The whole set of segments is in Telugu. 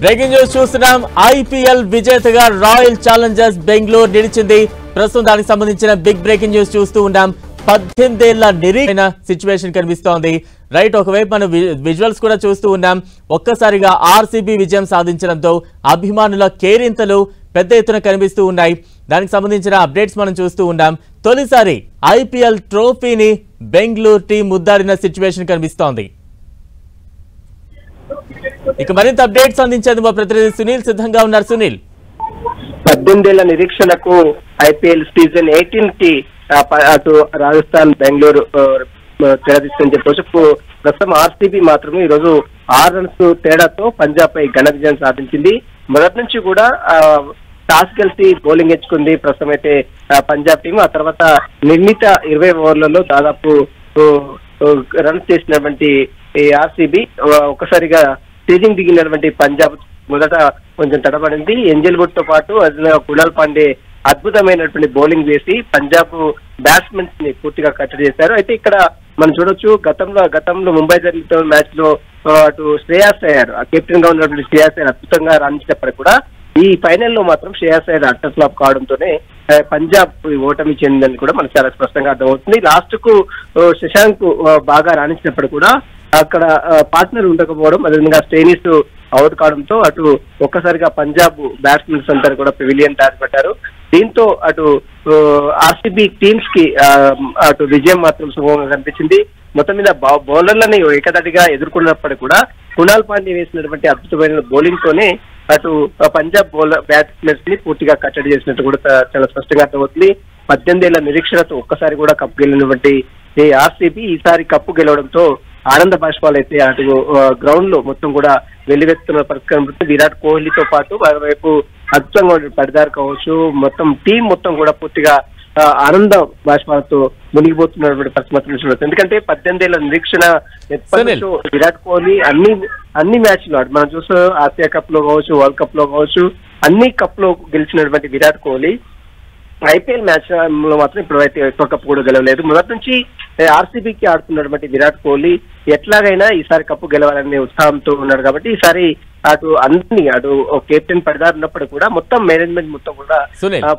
బ్రేకింగ్ న్యూస్ చూస్తున్నాం. ఐపీఎల్ విజేతగా రాయల్ ఛాలెంజర్స్ బెంగళూరు నిలిచింది. ప్రస్తుతం దానికి సంబంధించిన బిగ్ బ్రేకింగ్ న్యూస్ చూస్తూ ఉన్నాం. 18 ఏళ్ల నిరీక్షణ సిచ్యువేషన్ కనిపిస్తోంది. రైట్, ఒకవైపు మనం విజువల్స్ కూడా చూస్తూ ఉన్నాం. ఒక్కసారిగా ఆర్సీబీ విజయం సాధించడంతో అభిమానుల కేరింతలు పెద్ద ఎత్తున కనిపిస్తూ ఉన్నాయి. దానికి సంబంధించిన అప్డేట్స్ మనం చూస్తూ ఉన్నాం. తొలిసారి ఐపీఎల్ ట్రోఫీని బెంగళూరు టీం ముద్దాడిన సిచ్యువేషన్ కనిపిస్తోంది. ఇక మరింత అప్డేట్స్ అందించేందుకు మా ప్రతినిధి సునీల్ సిద్ధంగా ఉన్నారు. సునీల్, 18 ఏళ్ల నిరీక్షణకు ఐపీఎల్ సీజన్ 18 కి అటు రాజస్థాన్ బెంగళూరు తెరదీస్తుందని చెప్పవచ్చు. ప్రస్తుతం ఆర్సీబీ మాత్రమే ఈ రోజు 6 రన్స్ తేడాతో పంజాబ్ పై ఘన విజయం సాధించింది. మొదటి నుంచి కూడా టాస్ గెలిచి బౌలింగ్ ఎంచుకుంది ప్రస్తుతం అయితే పంజాబ్ టీం. ఆ తర్వాత నిర్ణీత 20 ఓవర్లలో దాదాపు రన్స్ చేసినటువంటి ఆర్సీబీ ఒక్కసారిగా స్టేజింగ్ దిగినటువంటి పంజాబ్ మొదట కొంచెం తడబడింది. ఎంజల్ వుడ్ తో పాటు కునాల్ పాండే అద్భుతమైనటువంటి బౌలింగ్ వేసి పంజాబ్ బ్యాట్స్మెన్స్ ని పూర్తిగా కట్టడి చేశారు. అయితే ఇక్కడ మనం చూడొచ్చు, గతంలో ముంబై జరిగిన మ్యాచ్ లో అటు శ్రేయాస్ అయ్యారు, కెప్టెన్ గా ఉన్నటువంటి శ్రేయాస్ అయ్యారు అద్భుతంగా రాణించినప్పటికీ కూడా ఈ ఫైనల్ లో మాత్రం శ్రేయాస్ అయ్యారు అట్టర్ ఫ్లాప్ కావడంతోనే పంజాబ్ ఓటమి చెందిందని కూడా మనకు చాలా స్పష్టంగా అర్థమవుతుంది. లాస్ట్ కు శశాంక్ బాగా రాణించినప్పుడు కూడా అక్కడ పార్ట్నర్ ఉండకపోవడం, అదేవిధంగా స్టెయినిస్ అవుట్ కావడంతో అటు ఒక్కసారిగా పంజాబ్ బ్యాట్స్మెన్స్ అంతా కూడా పెవిలియన్ దాచిపెట్టారు. దీంతో అటు ఆర్సీబీ టీమ్స్ కి అటు విజయం మాత్రం సుగమంగా కనిపించింది. మొత్తం మీద బౌలర్లని ఏకదాటిగా ఎదుర్కొన్నప్పటికీ కూడా కునాల్ పాండే వేసినటువంటి అద్భుతమైన బౌలింగ్ తోనే అటు పంజాబ్ బౌలర్ బ్యాట్స్మెన్స్ ని పూర్తిగా కట్టడి చేసినట్టు కూడా చాలా స్పష్టంగా అర్థమవుతుంది. 18 ఏళ్ల నిరీక్షణతో ఒక్కసారి కూడా కప్పు గెలినటువంటి ఆర్సీబీ ఈసారి కప్పు గెలవడంతో ఆనంద బాష్పాలు అయితే అటు గ్రౌండ్ లో మొత్తం కూడా వెల్లువెత్తున్న పరిస్థితి. విరాట్ కోహ్లీతో పాటు మరోవైపు అద్భుతంగా పడిదారు కావచ్చు, మొత్తం టీం మొత్తం కూడా పూర్తిగా ఆనంద బాష్పాలతో మునిగిపోతున్నటువంటి పరిస్థితి. ఎందుకంటే 18 ఏళ్ల నిరీక్షణ విరాట్ కోహ్లీ అన్ని మ్యాచ్లు మనం చూస్తూ ఆసియా కప్ లో కావచ్చు, వరల్డ్ కప్ లో కావచ్చు, అన్ని కప్ లో గెలిచినటువంటి విరాట్ కోహ్లీ ఐపీఎల్ మ్యాచ్ లో మాత్రం ఇప్పుడైతే ఎక్కువ కప్పు కూడా గెలవలేదు. మొదటి నుంచి ఆర్సీబీకి ఆడుతున్నటువంటి విరాట్ కోహ్లీ ఎట్లాగైనా ఈసారి కప్పు గెలవాలనే ఉత్సాహంతో ఉన్నాడు. కాబట్టి ఈసారి అటు కెప్టెన్ పడిదారు ఉన్నప్పుడు కూడా మొత్తం మేనేజ్మెంట్ మొత్తం కూడా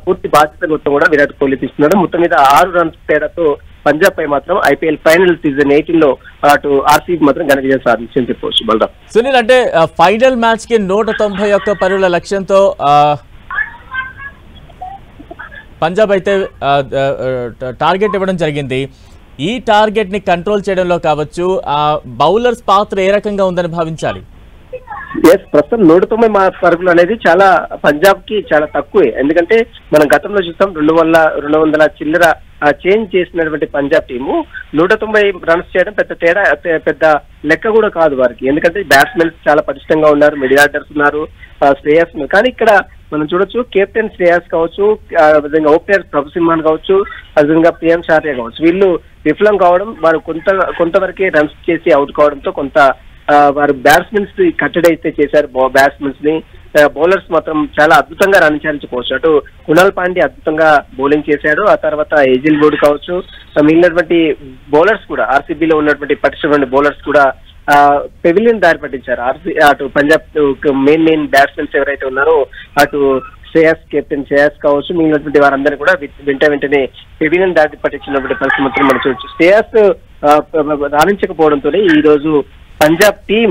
పూర్తి బాధ్యత మొత్తం కూడా విరాట్ కోహ్లీ తీసుకున్నాడు. మొత్తం మీద 6 రన్స్ తేడాతో పంజాబ్ పై మాత్రం ఐపీఎల్ ఫైనల్ సీజన్ 18 లో అటు ఆర్సీబీ మాత్రం ఘన విజయం సాధించింది చెప్పవచ్చు. బలరాం, సునీల్, అంటే ఫైనల్ మ్యాచ్ కి 191 పరుగుల లక్ష్యంతో పంజాబ్ అయితే టార్గెట్ ఇవ్వడం జరిగింది. ఈ టార్గెట్ ని కంట్రోల్ చేయడంలో కావచ్చు బౌలర్స్ పాత్ర ఏ రకంగా ఉందని భావించాలి? ప్రస్తుతం 190 పరుగులు అనేది చాలా పంజాబ్ కి చాలా తక్కువే. ఎందుకంటే మనం గతంలో చూస్తాం 200 చిల్లర చేంజ్ చేసినటువంటి పంజాబ్ టీము 190 రన్స్ చేయడం పెద్ద లెక్క కూడా కాదు వారికి. ఎందుకంటే బ్యాట్స్మెన్స్ చాలా పటిష్టంగా ఉన్నారు, మిడిల్ ఆర్డర్స్ ఉన్నారు, శ్రేయస్ ఉన్నారు. కానీ ఇక్కడ మనం చూడొచ్చు, కెప్టెన్ శ్రేయస్ కావచ్చు, విధంగా ఓపెనర్ ప్రభు సింహాన్ కావచ్చు, అదేవిధంగా ప్రియాంశ్ ఆర్య కావచ్చు, వీళ్ళు విఫలం కావడం, వారు కొంతవరకే రన్స్ చేసి అవుట్ కావడంతో కొంత వారు బ్యాట్స్మెన్స్ కట్టడి అయితే చేశారు. బ్యాట్స్మెన్స్ ని బౌలర్స్ మాత్రం చాలా అద్భుతంగా రాణించాలని చెప్పవచ్చు. అటు కునాల్ పాండే అద్భుతంగా బౌలింగ్ చేశాడు. ఆ తర్వాత ఎంజల్ వుడ్ కావచ్చు, మిగిలినటువంటి బౌలర్స్ కూడా ఆర్సీబీలో ఉన్నటువంటి పటిష్టమైన బౌలర్స్ కూడా పెవిలియన్ దారి పట్టించారు. అటు పంజాబ్ మెయిన్ బ్యాట్స్మెన్స్ ఎవరైతే ఉన్నారో అటు కెప్టెన్ శ్రేయస్ కావచ్చు, మిగిలినటువంటి వారందరూ కూడా వెంటనే పెవిలియన్ దారి పట్టించినటువంటి పరిస్థితి మాత్రం మనం చూడొచ్చు. శ్రేయస్ రాణించకపోవడంతో ఈ రోజు Punjab team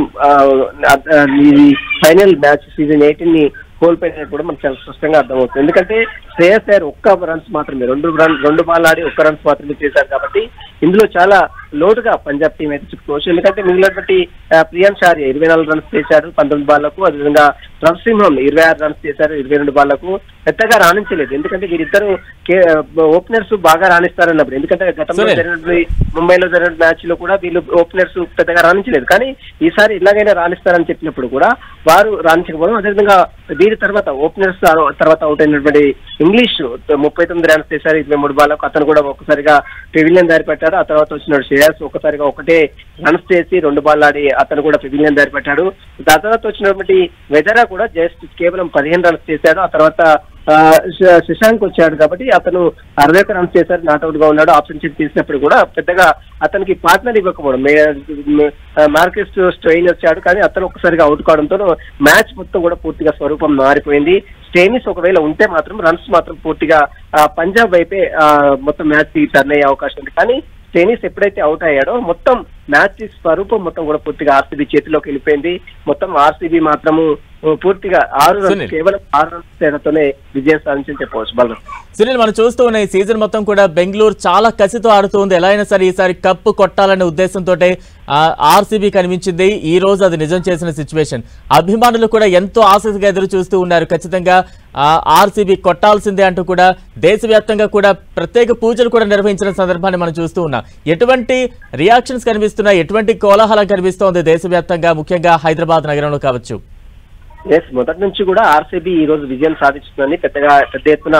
final match season 18 ని కోల్పోయినట్టు కూడా మనకు చాలా స్పష్టంగా అర్థమవుతుంది. ఎందుకంటే శ్రేయస్ అయ్యర్ ఒక్క రన్స్ మాత్రమే, 2 బాల్ ఆడి 1 రన్స్ మాత్రమే చేశారు. కాబట్టి ఇందులో చాలా లోటుగా పంజాబ్ టీం అయితే చెప్పుకోవచ్చు. ఎందుకంటే మిగిలినటువంటి ప్రియాంశ్ ఆర్య 24 రన్స్ చేశారు 19 బాళ్లకు, అదేవిధంగా ప్రభు సింహం 26 రన్స్ చేశారు 22 బాళ్లకు. పెద్దగా రాణించలేదు. ఎందుకంటే వీరిద్దరు ఓపెనర్స్ బాగా రాణిస్తారన్నప్పుడు, ఎందుకంటే గతంలో ముంబైలో జరిగిన మ్యాచ్ లో కూడా వీళ్ళు ఓపెనర్స్ పెద్దగా రాణించలేదు. కానీ ఈసారి ఇలాగైనా రాణిస్తారని చెప్పినప్పుడు కూడా వారు రాణించకపోవడం, అదేవిధంగా వీరి తర్వాత ఓపెనర్స్ తర్వాత అవుట్ అయినటువంటి ఇంగ్లీష్ 39 రన్స్ చేశారు 23 బాళ్లకు, అతను కూడా ఒక్కసారిగా పెవిలియన్ దారి పెట్టారు. ఆ తర్వాత వచ్చిన శ్రేయస్ ఒక్కసారిగా 1 రన్స్ చేసి 2 బాల్ ఆడి అతను కూడా పెవిలియన్ దారి పెట్టాడు. దాని తర్వాత వచ్చినటువంటి వెదరా కూడా జస్ట్ కేవలం 15 రన్స్ చేశాడు. ఆ తర్వాత శశాంక్ వచ్చాడు కాబట్టి అతను 61 రన్స్ చేశారు, నాట్అవుట్ గా ఉన్నాడు. ఆఫ్ సెంచరీ తీసినప్పుడు కూడా పెద్దగా అతనికి పార్ట్నర్ ఇవ్వకపోవడం, మార్కెస్ స్ట్రెయిన్ వచ్చాడు కానీ అతను ఒక్కసారిగా అవుట్ కావడంతో మ్యాచ్ మొత్తం కూడా పూర్తిగా స్వరూపం మారిపోయింది. స్టేనిస్ ఒకవేళ ఉంటే మాత్రం రన్స్ మాత్రం పూర్తిగా పంజాబ్ వైపే మొత్తం మ్యాచ్ టర్న్ అయ్యే అవకాశం ఉంది. కానీ స్టేనిస్ ఎప్పుడైతే అవుట్ అయ్యాడో మొత్తం మ్యాచ్ స్వరూపం మొత్తం కూడా పూర్తిగా ఆర్సీబీ చేతిలోకి వెళ్ళిపోయింది. మొత్తం ఆర్సీబీ మాత్రము పూర్తిగా 6 రన్స్, కేవలం 6 రన్స్ తేడాతోనే విజయం సాధించని చెప్పవచ్చు. బలరాం సునీల్, మనం చూస్తూ ఉన్న ఈ సీజన్ మొత్తం కూడా బెంగళూరు చాలా కసితో ఆడుతుంది. ఎలా అయినా సరే ఈసారి కప్పు కొట్టాలనే ఉద్దేశంతో ఆర్సీబీ కనిపించింది. ఈ రోజు అది నిజం చేసిన సిచ్యువేషన్. అభిమానులు కూడా ఎంతో ఆసక్తిగా ఎదురు చూస్తూ ఉన్నారు. ఖచ్చితంగా ఆర్సీబీ కొట్టాల్సిందే అంటూ కూడా దేశవ్యాప్తంగా కూడా ప్రత్యేక పూజలు కూడా నిర్వహించిన సందర్భాన్ని మనం చూస్తూ ఉన్నాం. ఎటువంటి రియాక్షన్స్ కనిపిస్తున్నాయి, ఎటువంటి కోలాహలం కనిపిస్తోంది దేశవ్యాప్తంగా, ముఖ్యంగా హైదరాబాద్ నగరంలో కావచ్చు? మొదటి నుంచి కూడా ఆర్సీబీ ఈ రోజు విజయం సాధించుతుందని పెద్ద ఎత్తున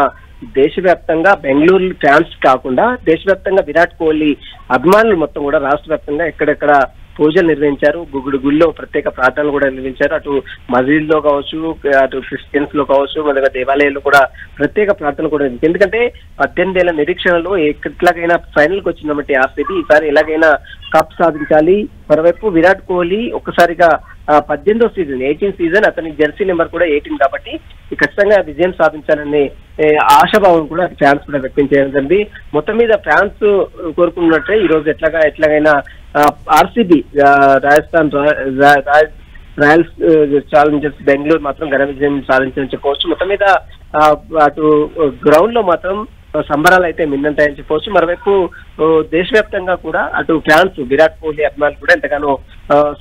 దేశవ్యాప్తంగా బెంగళూరు ఫ్యాన్స్ కాకుండా దేశవ్యాప్తంగా విరాట్ కోహ్లీ అభిమానులు మొత్తం కూడా రాష్ట్ర వ్యాప్తంగా ఎక్కడెక్కడ పూజలు నిర్వహించారు. గుడిలో ప్రత్యేక ప్రార్థనలు కూడా నిర్వహించారు. అటు మసీదులో కావచ్చు, అటు క్రిస్టియన్స్ లో కావచ్చు, మన దేవాలయాల్లో కూడా ప్రత్యేక ప్రార్థనలు కూడా. ఎందుకంటే 18 ఏళ్ల నిరీక్షణలో ఎట్లాగైనా ఫైనల్ కి వచ్చినటువంటి ఆర్సీబీ ఈసారి ఎలాగైనా కప్ సాధించాలి. మరోవైపు విరాట్ కోహ్లీ ఒక్కసారిగా 18వ సీజన్ 18 సీజన్ అతని జెర్సీ నెంబర్ కూడా 18 కాబట్టి ఖచ్చితంగా విజయం సాధించాలనే ఆశాభావం కూడా ఫ్యాన్స్ కూడా వ్యక్తం చేయడం జరిగింది. మొత్తం మీద ఫ్యాన్స్ కోరుకున్నట్టే ఈ రోజు ఎట్లాగైనా ఆర్సీబీ రాయల్స్ ఛాలెంజర్స్ బెంగళూరు మాత్రం ఘన విజయం సాధించని చెప్పవచ్చు. మొత్తం మీద అటు గ్రౌండ్ లో మాత్రం సంబరాలు అయితే మిన్నంటాయని చెప్పవచ్చు. మరోవైపు దేశవ్యాప్తంగా కూడా అటు ఫ్యాన్స్ విరాట్ కోహ్లీ అభిమానులు కూడా ఎంతగానో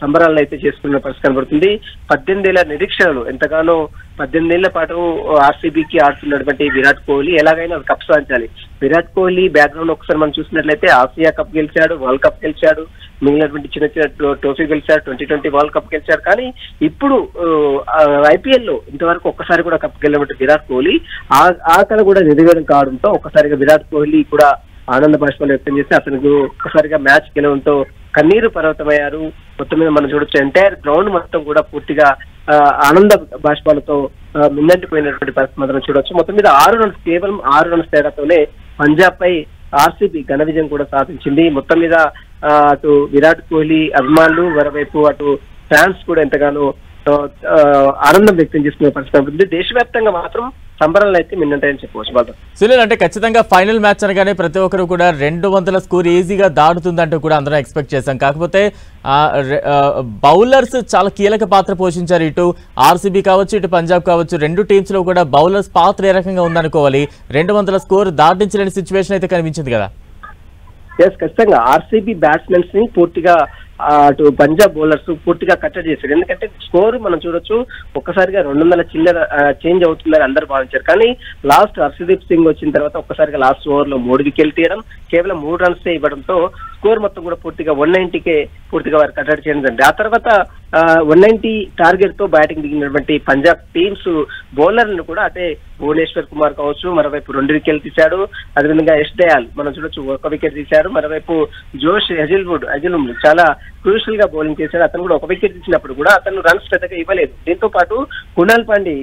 సంబరాలను అయితే చేసుకున్న పరిస్థితి కనబడుతుంది. 18 ఏళ్ల నిరీక్షణలు ఎంతగానో 18 ఏళ్ల పాటు ఆర్సీబీకి ఆడుతున్నటువంటి విరాట్ కోహ్లీ ఎలాగైనా కప్ సాధించాలి. విరాట్ కోహ్లీ బ్యాక్గ్రౌండ్ ఒకసారి మనం చూసినట్లయితే ఆసియా కప్ గెలిచాడు, వరల్డ్ కప్ గెలిచాడు, మిగిలినటువంటి చిన్న ట్రోఫీ గెలిచాడు, 2020 వరల్డ్ కప్ గెలిచాడు. కానీ ఇప్పుడు ఐపీఎల్ లో ఇంతవరకు ఒక్కసారి కూడా కప్ గెలినటువంటి విరాట్ కోహ్లీ ఆ కళ కూడా నిర్వహణ కావడంతో ఒక్కసారిగా విరాట్ కోహ్లీ కూడా ఆనంద బాష్పాలు వ్యక్తం చేసి అతనికి ఒక్కసారిగా మ్యాచ్ గెలవడంతో కన్నీరు పర్వతమయ్యారు. మొత్తం మీద మనం చూడొచ్చు ఎంటైర్ గ్రౌండ్ మొత్తం కూడా పూర్తిగా ఆనంద బాష్పాలతో మిన్నంటిపోయినటువంటి పరిస్థితి మనం చూడొచ్చు. మొత్తం మీద 6 రన్స్, కేవలం 6 రన్స్ తేడాతోనే పంజాబ్ పై ఆర్సీబీ ఘన విజయం కూడా సాధించింది. మొత్తం మీద అటు విరాట్ కోహ్లీ అభిమానులు, మరోవైపు అటు ఫ్యాన్స్ కూడా ఎంతగానో ఆనందం వ్యక్తం చేసుకునే పరిస్థితి ఉంటుంది. దేశవ్యాప్తంగా మాత్రం సంబరాలు అయితే మిన్నంటాయని చెప్పవచ్చు. సునీల్, అంటే ఖచ్చితంగా ఫైనల్ మ్యాచ్ అనగానే ప్రతి ఒక్కరు కూడా 200 స్కోర్ ఈజీగా దాటుతుందంటూ కూడా అందరం ఎక్స్పెక్ట్ చేశాం. కాకపోతే బౌలర్స్ చాలా కీలక పాత్ర పోషించారు. ఇటు ఆర్సీబీ కావచ్చు, ఇటు పంజాబ్ కావచ్చు, రెండు టీమ్స్ లో కూడా బౌలర్స్ పాత్ర ఏ రకంగా ఉందనుకోవాలి. 200 స్కోర్ దాటించలేని సిచ్యువేషన్ అయితే కనిపించింది కదా. ఖచ్చితంగా ఆర్సీబీ బ్యాట్స్మెన్స్ ని పూర్తిగా అటు పంజాబ్ బౌలర్స్ పూర్తిగా కట్టడి చేశారు. ఎందుకంటే స్కోర్ మనం చూడొచ్చు ఒక్కసారిగా 200 చిల్లర చేంజ్ అవుతుందని అందరూ భావించారు. కానీ లాస్ట్ హర్షదీప్ సింగ్ వచ్చిన తర్వాత ఒక్కసారిగా లాస్ట్ ఓవర్ లో 3 వికెట్లు తీయడం, కేవలం 3 రన్స్ ఇవ్వడంతో స్కోర్ మొత్తం కూడా పూర్తిగా 190కే పూర్తిగా వారు కట్టడి చేయడం జరిగింది. ఆ తర్వాత 190 టార్గెట్ తో బ్యాటింగ్ దిగినటువంటి పంజాబ్ టీమ్స్ బౌలర్లను కూడా అంటే భువనేశ్వర్ కుమార్ కావచ్చు, మరోవైపు 2 వికెట్లు తీశాడు. అదేవిధంగా యష్ దయాల్ మనం చూడొచ్చు 1 వికెట్ తీశారు. మరోవైపు జోష్ హెజిల్వుడ్ చాలా క్రూషియల్ గా బౌలింగ్ చేశాడు. అతను కూడా 1 వికెట్ తీసినప్పుడు కూడా అతను రన్స్ పెద్దగా ఇవ్వలేదు. దీంతో పాటు కునాల్ పాండే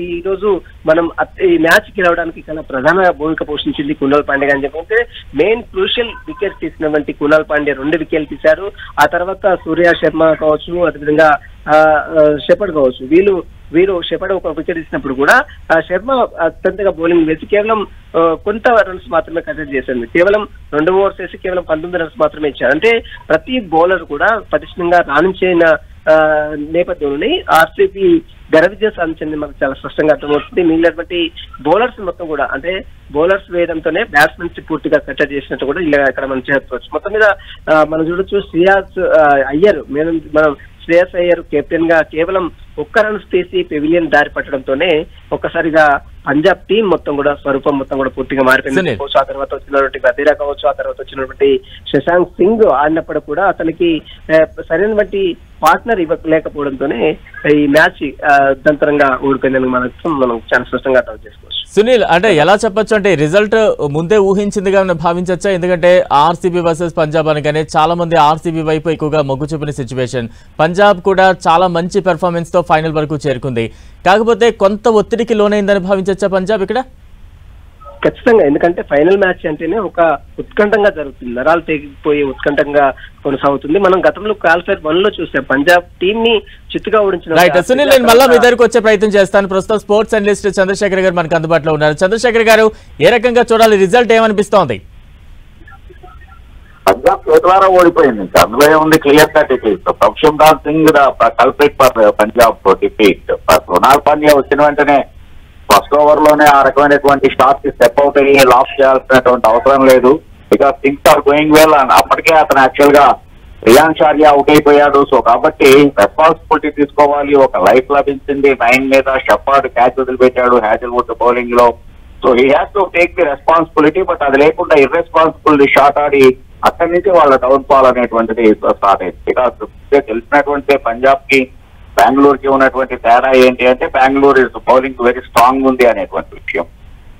ఈ రోజు మనం ఈ మ్యాచ్ గెలవడానికి చాలా ప్రధాన భూమిక పోషించింది కునాల్ పాండే అని చెప్పి మెయిన్ క్రూషియల్ వికెట్ తీసినటువంటి కునాల్ పాండే 2 వికెట్లు తీశారు. ఆ తర్వాత సూర్య శర్మ కావచ్చు, అదేవిధంగా షెపర్డ్ కావచ్చు, వీరు షెపర్డ్ 1 వికెట్ ఇచ్చినప్పుడు కూడా శర్మ అత్యంతగా బౌలింగ్ వేసి కేవలం కొంత రన్స్ మాత్రమే కన్సిడర్ చేశారు. కేవలం 2 ఓవర్స్ వేసి కేవలం 19 రన్స్ మాత్రమే ఇచ్చారు. అంటే ప్రతి బౌలర్ కూడా పటిష్టంగా రాణించిన నేపథ్యంలోని ఆర్సీబీ ఘన విజయం సాధించింది మనకు చాలా స్పష్టంగా అర్థమవుతుంది. మిగిలినటువంటి బౌలర్స్ మొత్తం కూడా అంటే బౌలర్స్ వేయడంతోనే బ్యాట్స్మెన్స్ పూర్తిగా కట్టడి చేసినట్టు కూడా ఇలా ఇక్కడ మనం చెప్పవచ్చు. మొత్తం మీద మనం చూడొచ్చు శ్రేయస్ అయ్యర్ కెప్టెన్ గా కేవలం 1 రన్స్ తీసి పెవిలియన్ దారి పట్టడంతోనే ఒక్కసారిగా పంజాబ్ టీం మొత్తం కూడా స్వరూపం మొత్తం కూడా పూర్తిగా మారిపోయింది. ఆ తర్వాత వచ్చినటువంటి బదీరా కావచ్చు, ఆ తర్వాత వచ్చినటువంటి శశాంక్ సింగ్ ఆడినప్పుడు కూడా అతనికి సరైనటువంటి పార్ట్నర్ ఇవ్వలేకపోవడంతోనే ఈ మ్యాచ్ దంతరంగా ఓడిపోయిందని మనం చాలా స్పష్టంగా అర్థం చేసుకోవచ్చు. సునీల్, అంటే ఎలా చెప్పొచ్చు అంటే రిజల్ట్ ముందే ఊహించిందిగా భావించచ్చా? ఎందుకంటే ఆర్సీబీ వర్సెస్ పంజాబ్ అనగానే చాలా మంది ఆర్సీబీ వైపు ఎక్కువగా మొగ్గు చూపిన సిచ్యువేషన్. పంజాబ్ కూడా చాలా మంచి పెర్ఫార్మెన్స్ తో ఫైనల్ వరకు చేరుకుంది. కాకపోతే కొంత ఒత్తిడికి లోనైందని భావించచ్చా పంజాబ్ ఇక్కడ? ఖచ్చితంగా, ఎందుకంటే ఫైనల్ మ్యాచ్ అంటేనే ఒక ఉత్కంఠంగా జరుగుతుంది, నరాలు తెగిపోయి ఉత్కంఠంగా కొనసాగుతుంది. మనం గతంలో క్వాలిఫైర్ 1 లో చూసాం పంజాబ్ టీమ్ ని చిత్తుగా ఓడించిన. సునీల్, నేను మళ్ళీ మీ దగ్గరకు వచ్చే ప్రయత్నం చేస్తాను. ప్రస్తుతం స్పోర్ట్స్ అనలిస్ట్ చంద్రశేఖర్ గారు మనకు అందుబాటులో ఉన్నారు. చంద్రశేఖర్ గారు, ఏ రకంగా చూడాలి, రిజల్ట్ ఏమనిపిస్తోంది? పంజాబ్ ద్వారా ఓడిపోయింది, అందులో ఏముంది, క్లియర్ కట్ డిఫీట్. ప్రభుషందార్ Singh culprit for Punjab defeat. సోనాల్ పాండ్యా వచ్చిన వెంటనే ఫస్ట్ ఓవర్ లోనే ఆ రకమైనటువంటి షాట్ కి స్టెప్ అవుట్ అయ్యి లాక్ చేయాల్సినటువంటి అవసరం లేదు. Because things are going well. అప్పటికే అతను యాక్చువల్ గా రియాన్ షార్యా అవుట్ అయిపోయాడు. సో కాబట్టి రెస్పాన్సిబిలిటీ తీసుకోవాలి. ఒక లైఫ్ లభించింది 9 మీద. షెఫర్డ్ క్యాచ్ వదిలిపెట్టాడు హ్యాజిల్వుడ్ బౌలింగ్ లో. So he has to take the responsibility. But అది లేకుండా ఇర్రెస్పాన్సిబుల్ షాట్ ఆడి అక్కడి నుంచి వాళ్ళ డౌన్ ఫాల్ అనేటువంటిది స్టార్ట్ అయింది. బికాస్ తెలిసినటువంటి పంజాబ్ కి బెంగళూరుకి ఉన్నటువంటి తేడా ఏంటి అంటే, బెంగళూరు బౌలింగ్ వెరీ స్ట్రాంగ్ ఉంది అనేటువంటి విషయం.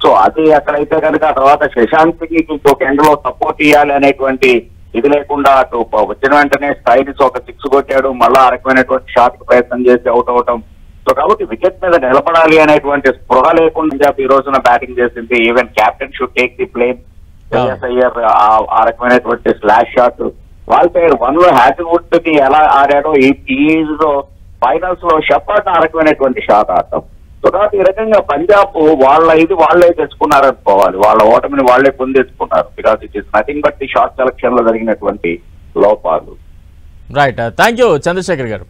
సో అది అక్కడైతే కనుక తర్వాత శశాంక్ కి ఇంకొక ఎండ్ లో సపోర్ట్ ఇవ్వాలి అనేటువంటి ఇది లేకుండా అటు వచ్చిన వెంటనే స్టైలిస్ ఒక 6 కొట్టాడు. మళ్ళా ఆ రకమైనటువంటి షాట్ కి ప్రయత్నం చేసి అవుట్ అవటం. సో కాబట్టి వికెట్ మీద నిలబడాలి అనేటువంటి స్పృహ లేకుండా పంజాబ్ ఈ రోజున బ్యాటింగ్ చేసింది. Even captain should take the blame. Iyer ఆ రకమైనటువంటి స్లాష్ షాట్. వాల్పైర్ 1 లో హ్యాజిల్వుడ్ కి ఎలా ఆడాడో ఈ ఫైనల్స్ లో షెఫర్డ్ ఆ రకమైనటువంటి షాట్ ఆడటం. సో కాబట్టి ఈ రకంగా పంజాబ్ వాళ్ళే తెచ్చుకున్నారనుకోవాలి. వాళ్ళ ఓటమిని వాళ్ళే పొందేసుకున్నారు. Because it is nothing but the short selection లో జరిగినటువంటి లోపాలు. రైట్, థ్యాంక్ యూ చంద్రశేఖర్ గారు.